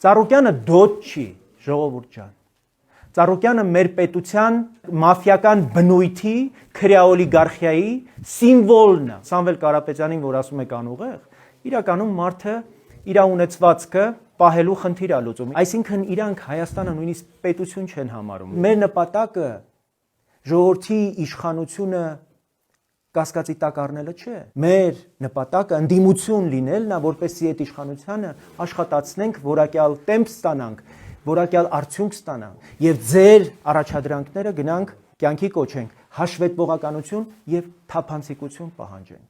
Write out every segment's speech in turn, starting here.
Ծառուկյանը դոտ չի, ժողովուրդ ջան։ Ծառուկյանը մեր պետության մաֆիական բնույթի, քրեաօլիգարխիայի սիմվոլն է։ Սամվել Կարապետյանին, որ ասում եք անուղեղ, իրականում մարդը իր ունեցվածքը պահելու խնդիր է լուծում։ Այսինքն իրանք Հայաստանը նույնիսկ պետություն չեն համարում։ Մեր նպատակը ժողովրդի իշխանությունը կասկածի տակ առնելը չէ։ Մեր նպատակը ընդդիմություն լինելն է, որպեսզի այդ իշխանությանը աշխատացնենք, որակյալ տեմպ ստանանք, որակյալ արդյունք ստանանք եւ ձեր առաջադրանքները գնանք կյանքի կոչենք, հաշվետվողականություն եւ թափանցիկություն պահանջենք։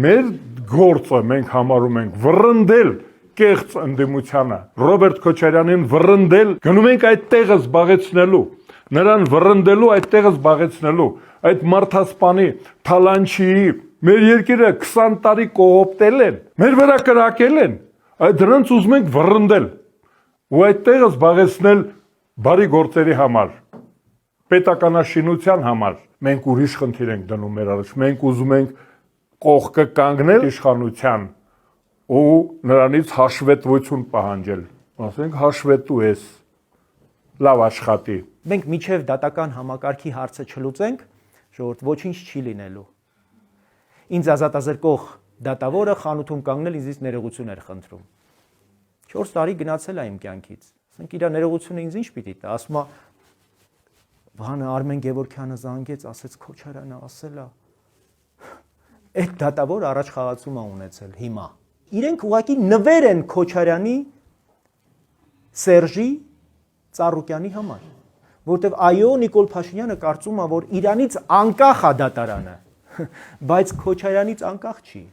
Մեր գործը մենք համարում ենք վռնդել կեղծ ընդդիմությանը, Ռոբերտ Քոչարյանին վռնդել, գնում ենք այդ տեղը զբաղեցնելու, նրան վռնդելու այդ տեղը զբաղեցնելու, այդ մարդասպանի, թալանչիի, մեր երկիրը 20 տարի կողոպտել են, մեր վրա կրակել են, այդ դրանց ուզում ենք վռնդել ու այդ տեղը զբաղեցնել բարի գործերի համար, պետականաշինության համար։ Մենք ուրիշ խնդիր ենք դնում մեր առաջ, մենք ուզում ենք կողքը կանգնել իշխանության ու նրանից հաշվետվություն պահանջել, ասենք հաշվետու ես, լավ աշխատի։ Մենք միջև դատական համակարգի հարցը չլուծենք, ժողովուրդ ոչինչ չի լինելու։ Ինձ ազատազրկող դատավորը խանութում կանգնել ինձ ներողություն էր խնդրում։ 4 տարի գնացել է իմ կյանքից։ Ասենք իր ներողությունը ինձ ինչ պիտի տա, ասում է Վահանը Արմեն Գևորգյանը զանգեց, ասեց Քոչարյանը ասել է։ Այդ դատավորը առաջ խաղացում է ունեցել հիմա։ Իրենք ուղղակի նվեր են Քոչարյանի, Սերժի, Ծառուկյանի համար, որտեվ այո Նիկոլ Փաշինյանը կարծում է, որ իրանից անկախ է դատարանը, բայց Քոչարյանից անկախ չի,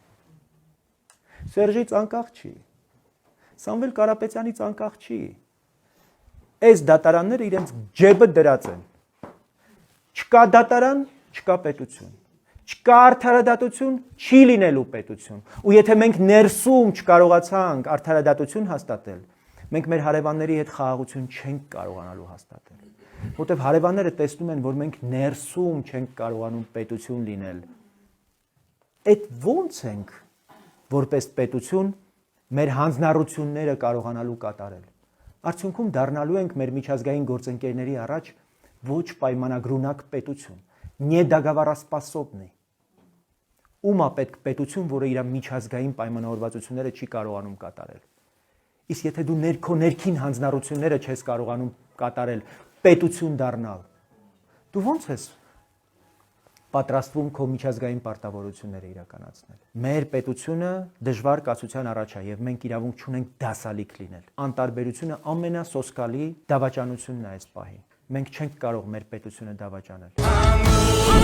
Սերժից անկախ չի, Սամվել Կարապետյանից անկախ չի։ Այս դատարանները իրենց ջեբը դրած են։ Չկա դատարան, չկա պետություն։ Չկա արդարադատություն, չի լինելու պետություն։ Ու եթե մենք ներսում չկարողացանք արդարադատություն հաստատել, մենք մեր հարևանների հետ խաղաղություն չենք կարողանալու հաստատել։ Որտեվ հարևանները տեսնում են, որ մենք ներսում չենք կարողանում պետություն լինել։ Այդ ոնց ենք որպես պետություն մեր հանձնառությունները կարողանալու կատարել։ Արդյունքում դառնալու ենք մեր միջազգային գործընկերների առաջ ոչ պայմանագրունակ պետություն, նեդագավառասպասոբնի։ Ում է պետք պետություն, որը իր միջազգային պայմանավորվածությունները չի կարողանում կատարել։ Իսկ եթե դու ներքին հանձնառությունները չես կարողանում կատարել, պետություն դառնալ, դու ո՞նց ես պատրաստվում քո միջազգային պարտավորությունները իրականացնել։ Մեր պետությունը դժվար կացության առաջ է եւ մենք իրավունք չունենք դասալիկ լինել։ Անտարբերությունը ամենասոսկալի դավաճանությունն է այս պահին։ Մենք չենք կարող մեր պետությունը դավաճանել։